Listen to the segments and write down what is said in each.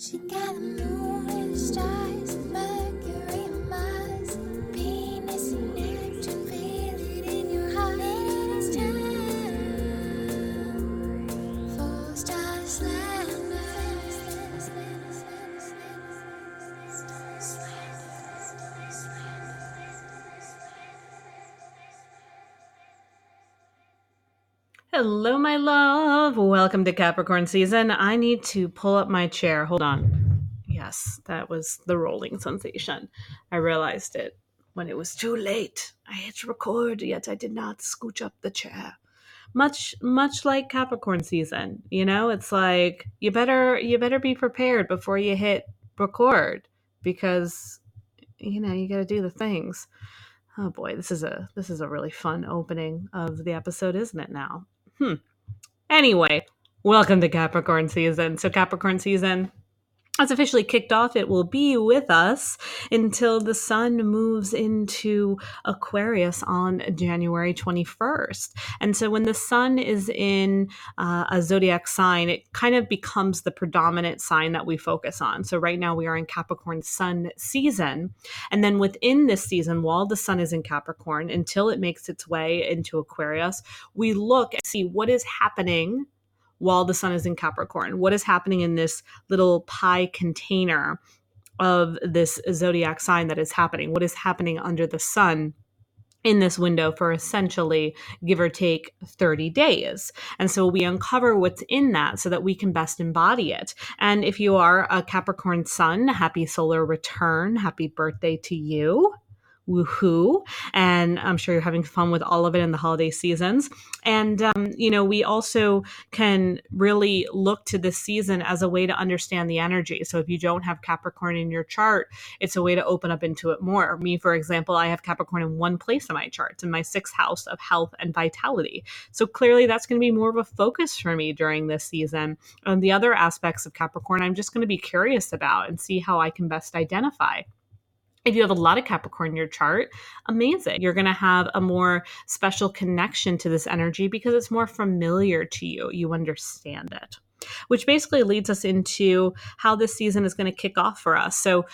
She got the moon and the stars, Mercury and Mars, Venus and Neptune, feel it in your heart. And it's time for Star Slander. Hello, my love. Welcome to Capricorn season. I need to pull up my chair. Hold on. Yes, that was the rolling sensation. I realized it when it was too late. I hit record, yet I did not scooch up the chair. Much like Capricorn season, it's like you better be prepared before you hit record because you got to do the things. Oh boy, this is a really fun opening of the episode, isn't it now? Anyway, welcome to Capricorn season. So Capricorn season has officially kicked off. It will be with us until the sun moves into Aquarius on January 21st. And so when the sun is in a zodiac sign, it kind of becomes the predominant sign that we focus on. So right now we are in Capricorn sun season. And then within this season, while the sun is in Capricorn, until it makes its way into Aquarius, we look and see what is happening while the sun is in Capricorn. What is happening in this little pie container of this zodiac sign that is happening? What is happening under the sun in this window for essentially, give or take, 30 days. And so we uncover what's in that so that we can best embody it. And if you are a Capricorn sun, happy solar return, happy birthday to you. Woohoo. And I'm sure you're having fun with all of it in the holiday seasons. And, we also can really look to this season as a way to understand the energy. So if you don't have Capricorn in your chart, it's a way to open up into it more. Me, for example, I have Capricorn in one place in my chart, in my 6th house of health and vitality. So clearly that's going to be more of a focus for me during this season. And the other aspects of Capricorn, I'm just going to be curious about and see how I can best identify. If you have a lot of Capricorn in your chart, amazing. You're going to have a more special connection to this energy because it's more familiar to you. You understand it, which basically leads us into how this season is going to kick off for us. So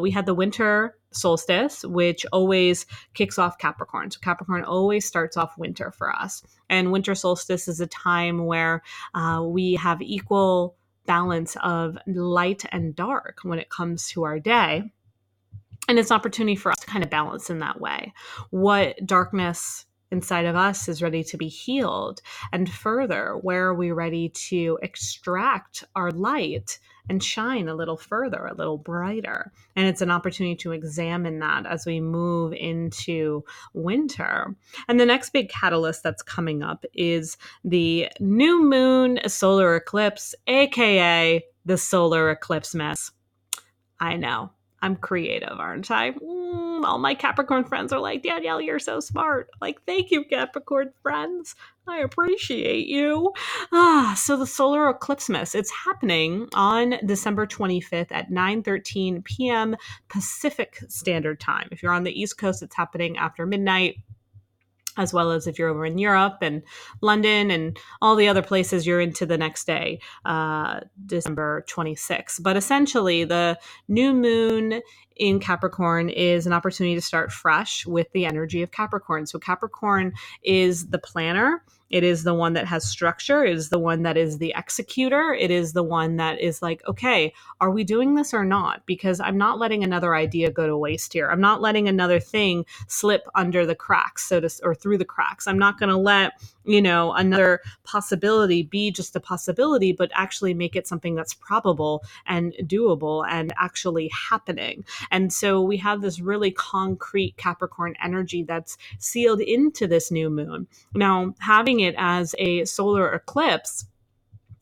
we had the winter solstice, which always kicks off Capricorn. So Capricorn always starts off winter for us. And winter solstice is a time where we have equal balance of light and dark when it comes to our day. And it's an opportunity for us to kind of balance in that way. What darkness inside of us is ready to be healed? And further, where are we ready to extract our light and shine a little further, a little brighter? And it's an opportunity to examine that as we move into winter. And the next big catalyst that's coming up is the new moon solar eclipse, aka the solar eclipse mess. I know. I'm creative, aren't I? All my Capricorn friends are like, Danielle, you're so smart. Like, thank you, Capricorn friends. I appreciate you. So the solar eclipse mess, it's happening on December 25th at 9:13 p.m. Pacific Standard Time. If you're on the East Coast, it's happening after midnight, as well as if you're over in Europe and London and all the other places, you're into the next day, December 26th. But essentially, the new moon in Capricorn is an opportunity to start fresh with the energy of Capricorn. So Capricorn is the planner. It is the one that has structure. It is the one that is the executor. It is the one that is like, okay, are we doing this or not? Because I'm not letting another idea go to waste here. I'm not letting another thing slip under the cracks, or through the cracks. I'm not going to let, another possibility be just a possibility, but actually make it something that's probable and doable and actually happening. And so we have this really concrete Capricorn energy that's sealed into this new moon. Now, having it as a solar eclipse,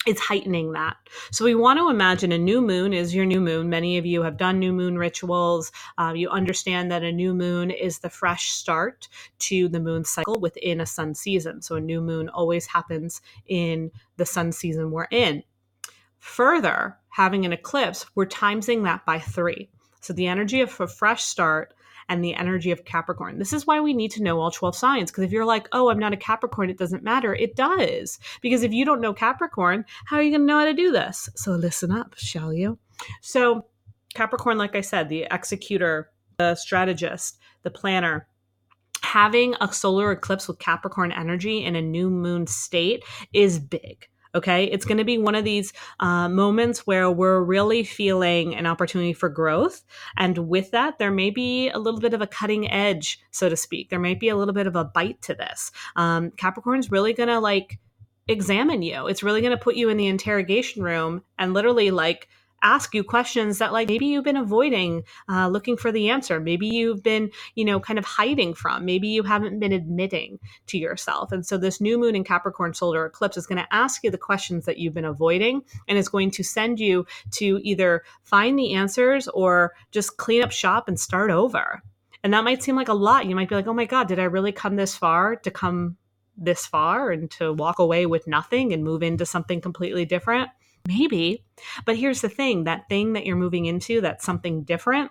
it's heightening that. So we want to imagine a new moon is your new moon. Many of you have done new moon rituals. You understand that a new moon is the fresh start to the moon cycle within a sun season. So a new moon always happens in the sun season we're in. Further, having an eclipse, we're timesing that by 3. So the energy of a fresh start and the energy of Capricorn. This is why we need to know all 12 signs. Because if you're like, oh, I'm not a Capricorn, it doesn't matter. It does. Because if you don't know Capricorn, how are you going to know how to do this? So listen up, shall you? So Capricorn, like I said, the executor, the strategist, the planner, having a solar eclipse with Capricorn energy in a new moon state is big. Okay. It's going to be one of these moments where we're really feeling an opportunity for growth. And with that, there may be a little bit of a cutting edge, so to speak. There might be a little bit of a bite to this. Capricorn's really going to like examine you. It's really going to put you in the interrogation room and literally like ask you questions that like maybe you've been avoiding looking for the answer. Maybe you've been, kind of hiding from. Maybe you haven't been admitting to yourself. And so this new moon in Capricorn solar eclipse is going to ask you the questions that you've been avoiding and is going to send you to either find the answers or just clean up shop and start over. And that might seem like a lot. You might be like, oh my God, did I really come this far to come this far and to walk away with nothing and move into something completely different? Maybe. But here's the thing, that thing that you're moving into, that's something different,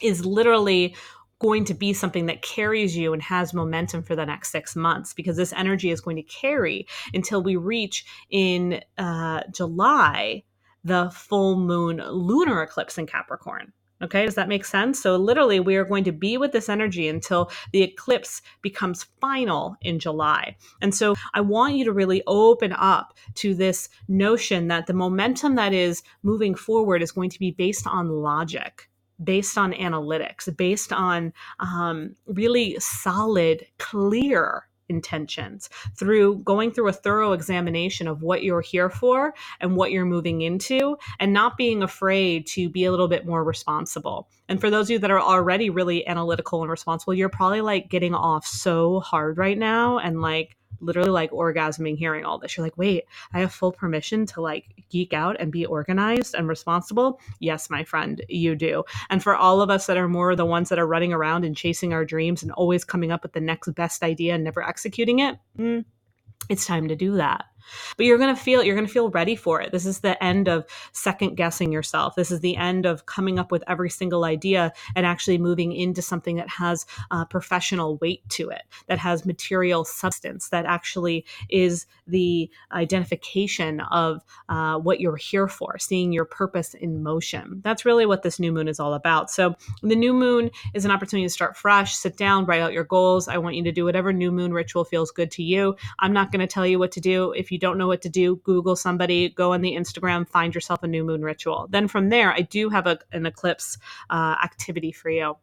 is literally going to be something that carries you and has momentum for the next 6 months, because this energy is going to carry until we reach in July the full moon lunar eclipse in Capricorn. Okay, does that make sense? So literally we are going to be with this energy until the eclipse becomes final in July. And so I want you to really open up to this notion that the momentum that is moving forward is going to be based on logic, based on analytics, based on really solid, clear intentions, through going through a thorough examination of what you're here for and what you're moving into, and not being afraid to be a little bit more responsible. And for those of you that are already really analytical and responsible, you're probably like getting off so hard right now and like literally like orgasming hearing all this. You're like, wait, I have full permission to like geek out and be organized and responsible? Yes, my friend, you do. And for all of us that are more the ones that are running around and chasing our dreams and always coming up with the next best idea and never executing it, it's time to do that. But you're going to feel ready for it. This is the end of second guessing yourself. This is the end of coming up with every single idea and actually moving into something that has professional weight to it, that has material substance, that actually is the identification of what you're here for, seeing your purpose in motion. That's really what this new moon is all about. So the new moon is an opportunity to start fresh, sit down, write out your goals. I want you to do whatever new moon ritual feels good to you. I'm not going to tell you what to do. If you don't know what to do, Google somebody, go on the Instagram, find yourself a new moon ritual. Then from there, I do have an eclipse activity for you.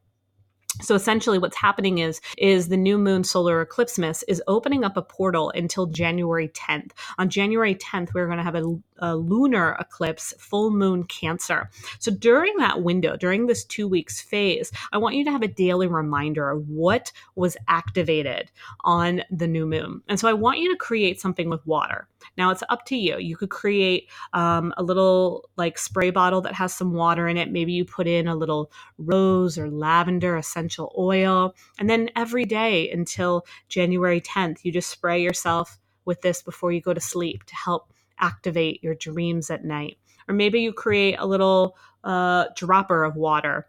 So essentially what's happening is the new moon solar eclipse miss is opening up a portal until January 10th. On January 10th, we're going to have a lunar eclipse, full moon Cancer. So during that window, during this 2 weeks phase, I want you to have a daily reminder of what was activated on the new moon. And so I want you to create something with water. Now it's up to you. You could create a little like spray bottle that has some water in it. Maybe you put in a little rose or lavender essential oil. And then every day until January 10th, you just spray yourself with this before you go to sleep to help activate your dreams at night. Or maybe you create a little dropper of water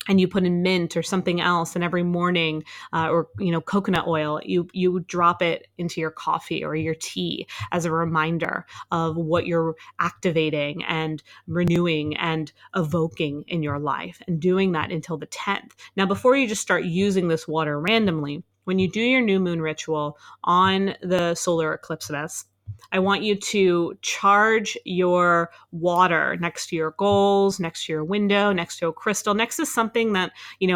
and you put in mint or something else, and every morning or coconut oil, you drop it into your coffee or your tea as a reminder of what you're activating and renewing and evoking in your life, and doing that until the 10th. Now, before you just start using this water randomly, when you do your new moon ritual on the solar eclipse miss, I want you to charge your water next to your goals, next to your window, next to a crystal, next to something that,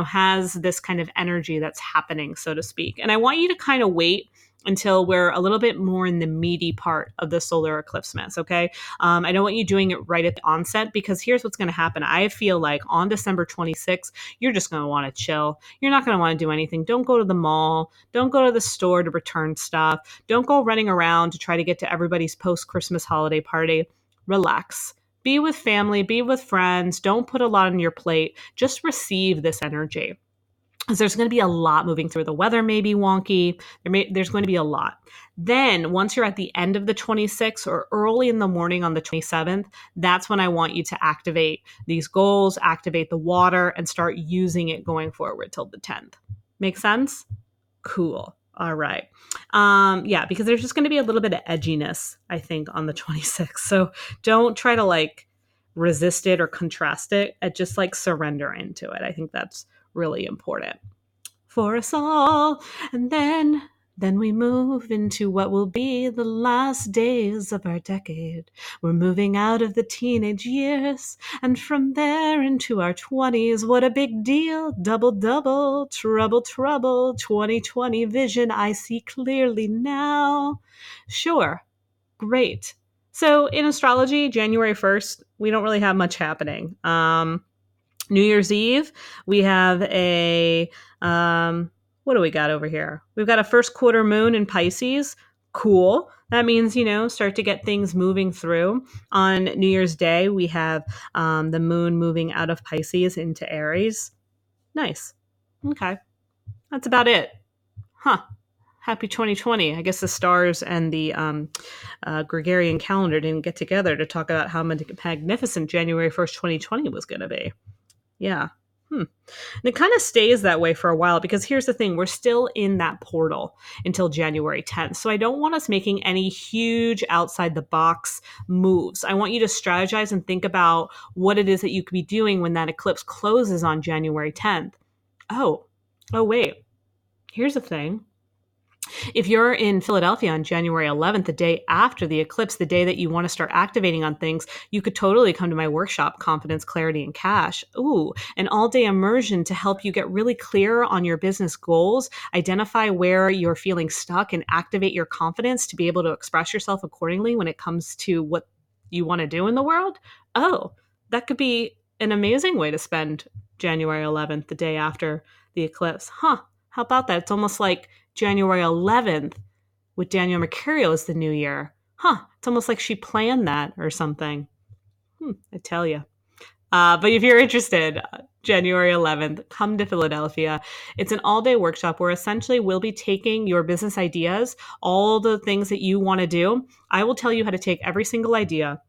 has this kind of energy that's happening, so to speak. And I want you to kind of wait until we're a little bit more in the meaty part of the solar eclipse miss, okay? I don't want you doing it right at the onset, because here's what's going to happen. I feel like on December 26th, you're just going to want to chill. You're not going to want to do anything. Don't go to the mall. Don't go to the store to return stuff. Don't go running around to try to get to everybody's post-Christmas holiday party. Relax. Be with family. Be with friends. Don't put a lot on your plate. Just receive this energy. Because there's going to be a lot moving through. The weather may be wonky. There's going to be a lot. Then once you're at the end of the 26th or early in the morning on the 27th, that's when I want you to activate these goals, activate the water, and start using it going forward till the 10th. Make sense? Cool. All right. Because there's just going to be a little bit of edginess, I think, on the 26th. So don't try to resist it or contrast it. I just like surrender into it. I think that's really important for us all. And then we move into what will be the last days of our decade. We're moving out of the teenage years, and from there into our 20s. What a big deal. Double, double, trouble, trouble. 2020 vision, I see clearly now. Sure, great. So in astrology, January 1st, we don't really have much happening. New Year's Eve, we have a, what do we got over here? We've got a first quarter moon in Pisces. Cool. That means, start to get things moving through. On New Year's Day, we have the moon moving out of Pisces into Aries. Nice. Okay. That's about it. Huh. Happy 2020. I guess the stars and the Gregorian calendar didn't get together to talk about how magnificent January 1st, 2020 was going to be. Yeah. And it kind of stays that way for a while because here's the thing. We're still in that portal until January 10th. So I don't want us making any huge outside the box moves. I want you to strategize and think about what it is that you could be doing when that eclipse closes on January 10th. Oh, wait. Here's the thing. If you're in Philadelphia on January 11th, the day after the eclipse, the day that you want to start activating on things, you could totally come to my workshop, Confidence, Clarity, and Cash. Ooh, an all-day immersion to help you get really clear on your business goals, identify where you're feeling stuck, and activate your confidence to be able to express yourself accordingly when it comes to what you want to do in the world. Oh, that could be an amazing way to spend January 11th, the day after the eclipse. Huh, how about that? It's almost like January 11th with Danielle Mercurial as the new year. Huh, it's almost like she planned that or something. I tell you. But if you're interested, January 11th, come to Philadelphia. It's an all-day workshop where essentially we'll be taking your business ideas, all the things that you want to do. I will tell you how to take every single idea,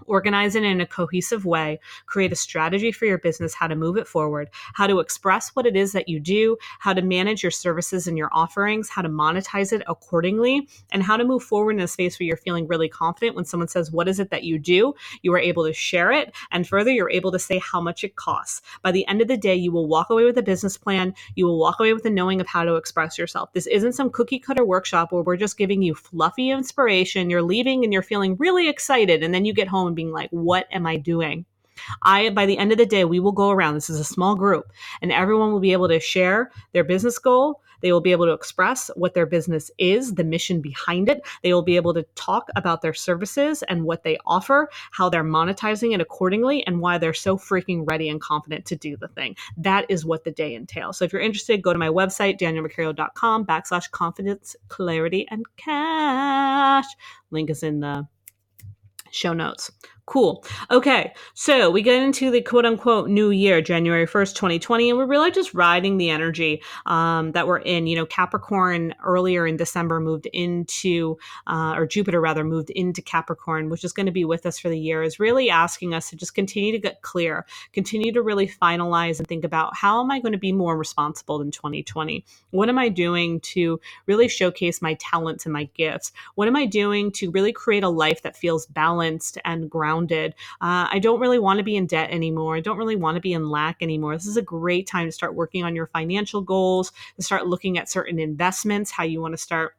organize it in a cohesive way, create a strategy for your business, how to move it forward, how to express what it is that you do, how to manage your services and your offerings, how to monetize it accordingly, and how to move forward in a space where you're feeling really confident when someone says, what is it that you do? You are able to share it. And further, you're able to say how much it costs. By the end of the day, you will walk away with a business plan. You will walk away with the knowing of how to express yourself. This isn't some cookie cutter workshop where we're just giving you fluffy inspiration. You're leaving and you're feeling really excited. And then you get home and being like, what am I doing? By the end of the day, we will go around. This is a small group, and everyone will be able to share their business goal. They will be able to express what their business is, the mission behind it. They will be able to talk about their services and what they offer, how they're monetizing it accordingly, and why they're so freaking ready and confident to do the thing. That is what the day entails. So if you're interested, go to my website, danielmercurio.com/confidence, clarity, and cash. Link is in the show notes. Cool. Okay. So we get into the quote unquote new year, January 1st, 2020, and we're really just riding the energy that we're in. Capricorn earlier in December moved into, or Jupiter rather, moved into Capricorn, which is going to be with us for the year, is really asking us to just continue to get clear, continue to really finalize and think about how am I going to be more responsible in 2020? What am I doing to really showcase my talents and my gifts? What am I doing to really create a life that feels balanced and grounded? I don't really want to be in debt anymore. I don't really want to be in lack anymore. This is a great time to start working on your financial goals, to start looking at certain investments, how you want to start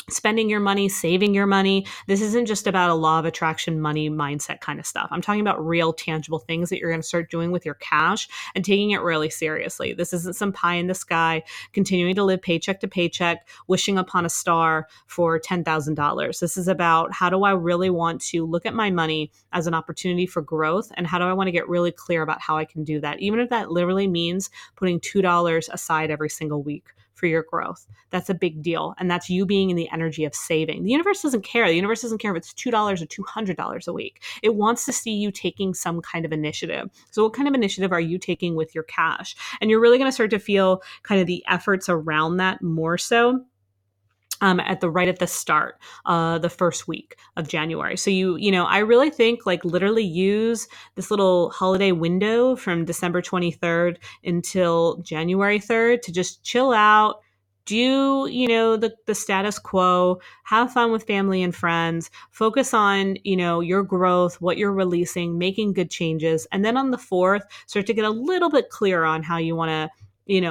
spending your money, saving your money. This isn't just about a law of attraction, money mindset kind of stuff. I'm talking about real tangible things that you're going to start doing with your cash and taking it really seriously. This isn't some pie in the sky, continuing to live paycheck to paycheck, wishing upon a star for $10,000. This is about how do I really want to look at my money as an opportunity for growth, and how do I want to get really clear about how I can do that, even if that literally means putting $2 aside every single week for your growth. That's a big deal. And that's you being in the energy of saving. The universe doesn't care. The universe doesn't care if it's $2 or $200 a week. It wants to see you taking some kind of initiative. So what kind of initiative are you taking with your cash? And you're really going to start to feel kind of the efforts around that more so at the start, the first week of January. So I really think like literally use this little holiday window from December 23rd until January 3rd to just chill out, do, the status quo, have fun with family and friends, focus on, your growth, what you're releasing, making good changes. And then on the 4th, start to get a little bit clearer on how you want to,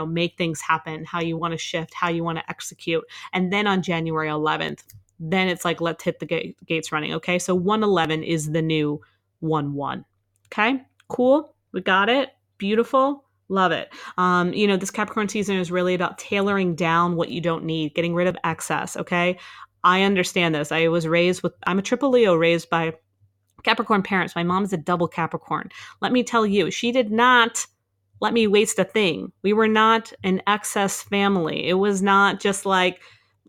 make things happen, how you want to shift, how you want to execute. And then on January 11th, then it's like, let's hit the gates running. Okay. So 111 is the new 1-1. Okay. Cool. We got it. Beautiful. Love it. This Capricorn season is really about tailoring down what you don't need, getting rid of excess. Okay. I understand this. I'm a triple Leo raised by Capricorn parents. My mom's a double Capricorn. Let me tell you, she did not let me waste a thing. We were not an excess family. It was not just like,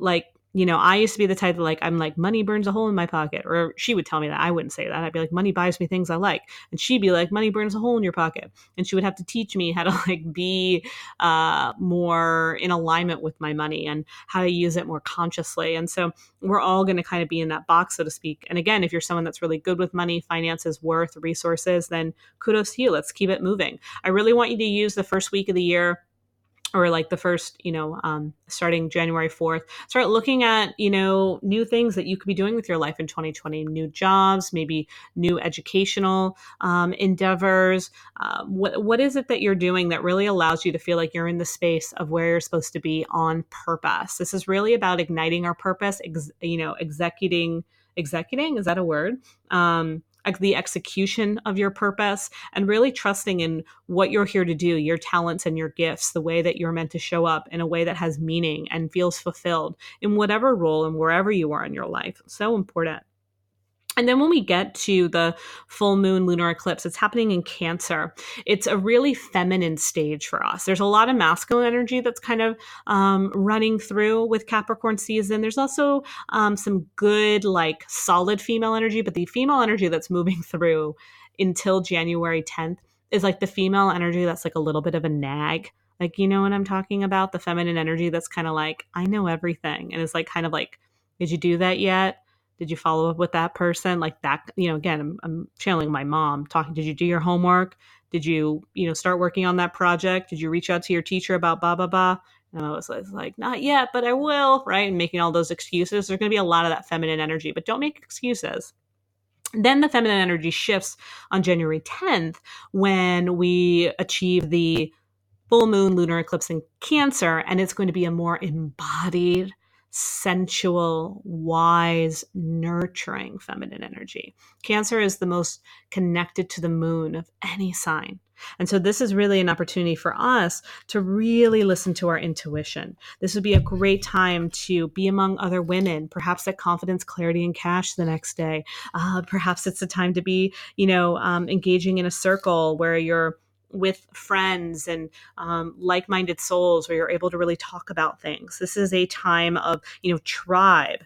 I used to be the type that I'm like, money burns a hole in my pocket. Or she would tell me that. I wouldn't say that. I'd be like, money buys me things I like. And she'd be like, money burns a hole in your pocket. And she would have to teach me how to be more in alignment with my money and how to use it more consciously. And so we're all going to kind of be in that box, so to speak. And again, if you're someone that's really good with money, finances, worth, resources, then kudos to you. Let's keep it moving. I really want you to use the first week of the year, or like the first, starting January 4th, start looking at, new things that you could be doing with your life in 2020, new jobs, maybe new educational endeavors. What is it that you're doing that really allows you to feel like you're in the space of where you're supposed to be on purpose? This is really about igniting our purpose, executing, is that a word? The execution of your purpose, and really trusting in what you're here to do, your talents and your gifts, the way that you're meant to show up in a way that has meaning and feels fulfilled in whatever role and wherever you are in your life. So important. And then when we get to the full moon lunar eclipse, it's happening in Cancer. It's a really feminine stage for us. There's a lot of masculine energy that's kind of running through with Capricorn season. There's also some good, solid female energy, but the female energy that's moving through until January 10th is the female energy that's a little bit of a nag. You know what I'm talking about? The feminine energy that's kind of I know everything. And it's did you do that yet? Did you follow up with that person? That, again, I'm channeling my mom talking. Did you do your homework? Did you, start working on that project? Did you reach out to your teacher about blah, blah, blah? And I was like, not yet, but I will, right? And making all those excuses. There's going to be a lot of that feminine energy, but don't make excuses. Then the feminine energy shifts on January 10th when we achieve the full moon lunar eclipse in Cancer, and it's going to be a more embodied, sensual, wise, nurturing feminine energy. Cancer is the most connected to the moon of any sign. And so this is really an opportunity for us to really listen to our intuition. This would be a great time to be among other women, perhaps at Confidence, Clarity, and Cash the next day. Perhaps it's a time to be, engaging in a circle where you're with friends and like-minded souls, where you're able to really talk about things. This is a time of, tribe,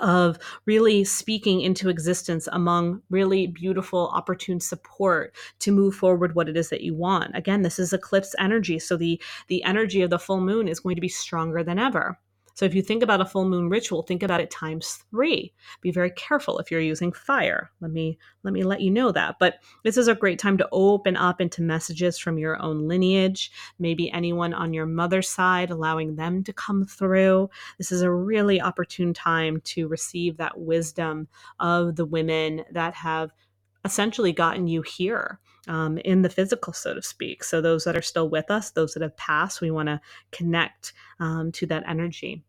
of really speaking into existence among really beautiful, opportune support to move forward what it is that you want. Again, this is eclipse energy. So the energy of the full moon is going to be stronger than ever. So if you think about a full moon ritual, think about it times 3. Be very careful if you're using fire. Let me let you know that. But this is a great time to open up into messages from your own lineage, maybe anyone on your mother's side, allowing them to come through. This is a really opportune time to receive that wisdom of the women that have essentially gotten you here in the physical, so to speak. So those that are still with us, those that have passed, we want to connect to that energy.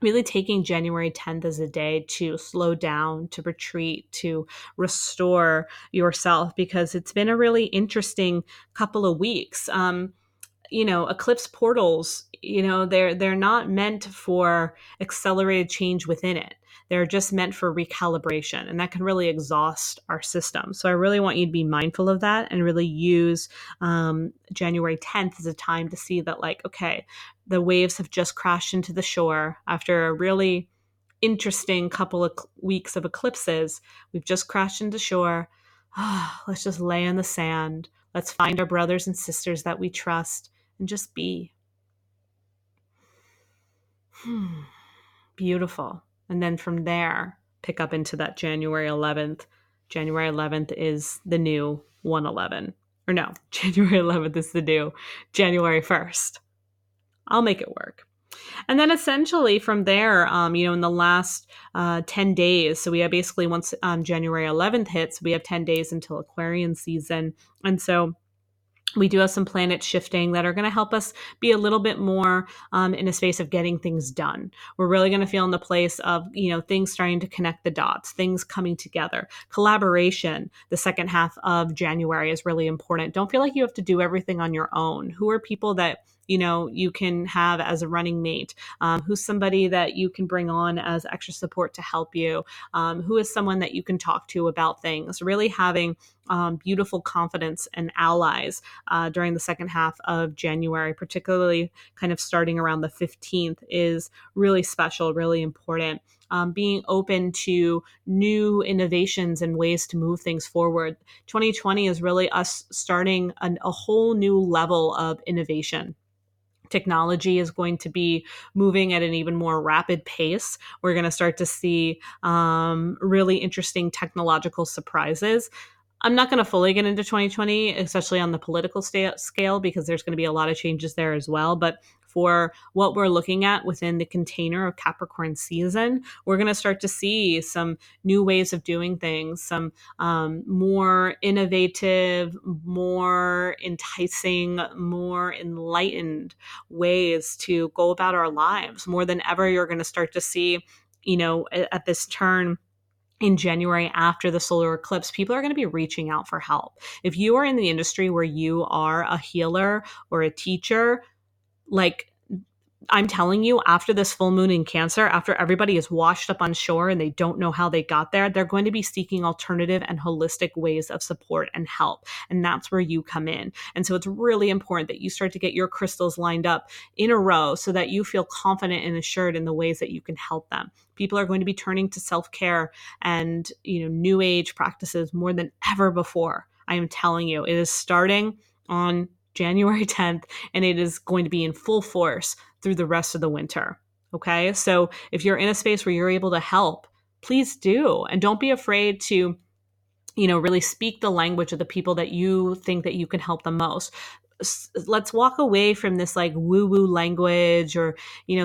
Really taking January 10th as a day to slow down, to retreat, to restore yourself, because it's been a really interesting couple of weeks. Eclipse portals, they're not meant for accelerated change within it. They're just meant for recalibration, and that can really exhaust our system. So I really want you to be mindful of that and really use January 10th as a time to see that, okay, the waves have just crashed into the shore after a really interesting couple of weeks of eclipses. We've just crashed into shore. Let's just lay in the sand. Let's find our brothers and sisters that we trust and just be. Beautiful. And then from there, pick up into that January 11th. January 11th is the new 111. Or no, January 11th is the new January 1st. I'll make it work. And then essentially from there, in the last 10 days, so we have basically once January 11th hits, we have 10 days until Aquarian season. And so we do have some planet shifting that are going to help us be a little bit more in a space of getting things done. We're really going to feel in the place of, things starting to connect the dots, things coming together. Collaboration, the second half of January is really important. Don't feel like you have to do everything on your own. Who are people that you can have as a running mate? Who's somebody that you can bring on as extra support to help you? Who is someone that you can talk to about things? Really having beautiful confidence and allies during the second half of January, particularly kind of starting around the 15th, is really special, really important. Being open to new innovations and ways to move things forward. 2020 is really us starting a whole new level of innovation. Technology is going to be moving at an even more rapid pace. We're going to start to see really interesting technological surprises. I'm not going to fully get into 2020, especially on the political scale, because there's going to be a lot of changes there as well. But for what we're looking at within the container of Capricorn season, we're going to start to see some new ways of doing things, some more innovative, more enticing, more enlightened ways to go about our lives. More than ever, you're going to start to see, at this turn in January after the solar eclipse, people are going to be reaching out for help. If you are in the industry where you are a healer or a teacher, like, I'm telling you, after this full moon in Cancer, after everybody is washed up on shore and they don't know how they got there, they're going to be seeking alternative and holistic ways of support and help. And that's where you come in. And so it's really important that you start to get your crystals lined up in a row so that you feel confident and assured in the ways that you can help them. People are going to be turning to self-care and, new age practices more than ever before. I am telling you, it is starting on January 10th, and it is going to be in full force through the rest of the winter. Okay. So if you're in a space where you're able to help, please do. And don't be afraid to, really speak the language of the people that you think that you can help the most. Let's walk away from this like woo-woo language or,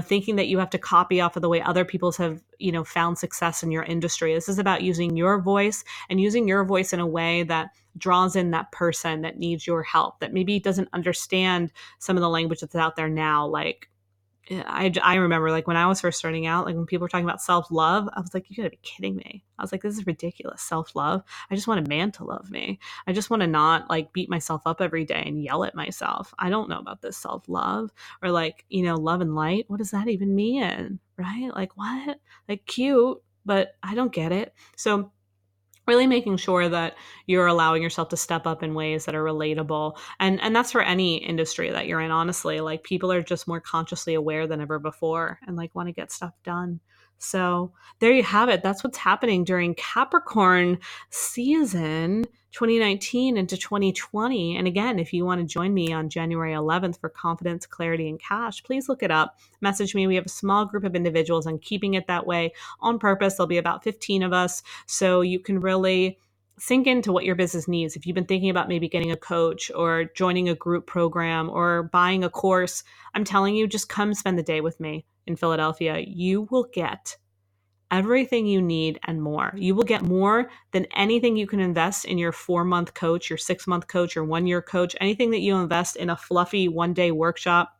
thinking that you have to copy off of the way other people have, found success in your industry. This is about using your voice and using your voice in a way that draws in that person that needs your help, that maybe doesn't understand some of the language that's out there now. Like, I remember like when I was first starting out, like when people were talking about self-love, I was like, you gotta be kidding me. I was like, this is ridiculous. Self-love. I just want a man to love me. I just want to not like beat myself up every day and yell at myself. I don't know about this self-love or like, love and light. What does that even mean? Right? Like what? Like cute, but I don't get it. So really making sure that you're allowing yourself to step up in ways that are relatable. And that's for any industry that you're in, honestly. Like people are just more consciously aware than ever before and like want to get stuff done. So there you have it. That's what's happening during Capricorn season 2019 into 2020. And again, if you want to join me on January 11th for Confidence, Clarity, and Cash, please look it up. Message me. We have a small group of individuals. I'm keeping it that way on purpose. There'll be about 15 of us. So you can really sink into what your business needs. If you've been thinking about maybe getting a coach or joining a group program or buying a course, I'm telling you, just come spend the day with me in Philadelphia. You will get everything you need and more. You will get more than anything you can invest in your 4-month coach, your 6-month coach, your 1-year coach, anything that you invest in a fluffy 1-day workshop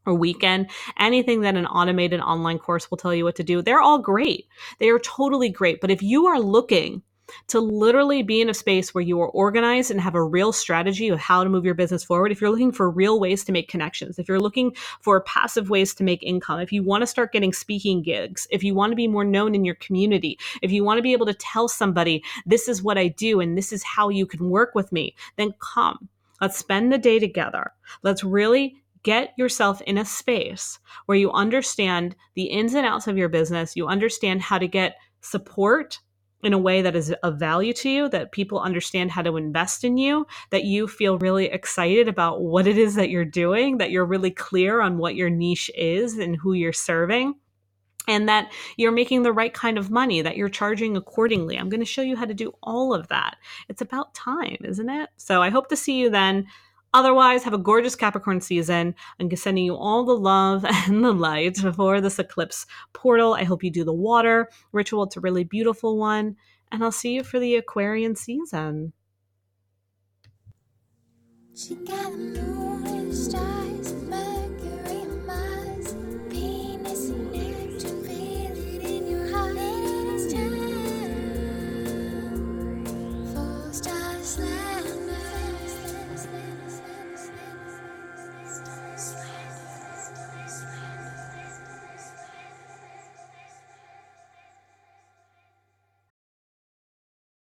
or weekend, anything that an automated online course will tell you what to do. They're all great. They are totally great. But if you are looking to literally be in a space where you are organized and have a real strategy of how to move your business forward, if you're looking for real ways to make connections, if you're looking for passive ways to make income, if you want to start getting speaking gigs, if you want to be more known in your community, if you want to be able to tell somebody, this is what I do and this is how you can work with me, then come. Let's spend the day together. Let's really get yourself in a space where you understand the ins and outs of your business. You understand how to get support in a way that is of value to you, that people understand how to invest in you, that you feel really excited about what it is that you're doing, that you're really clear on what your niche is and who you're serving, and that you're making the right kind of money, that you're charging accordingly. I'm going to show you how to do all of that. It's about time, isn't it? So I hope to see you then Otherwise, have a gorgeous Capricorn season. I'm sending you all the love and the light for this eclipse portal. I hope you do the water ritual. It's a really beautiful one. And I'll see you for the Aquarian season. She got the moon and the stars.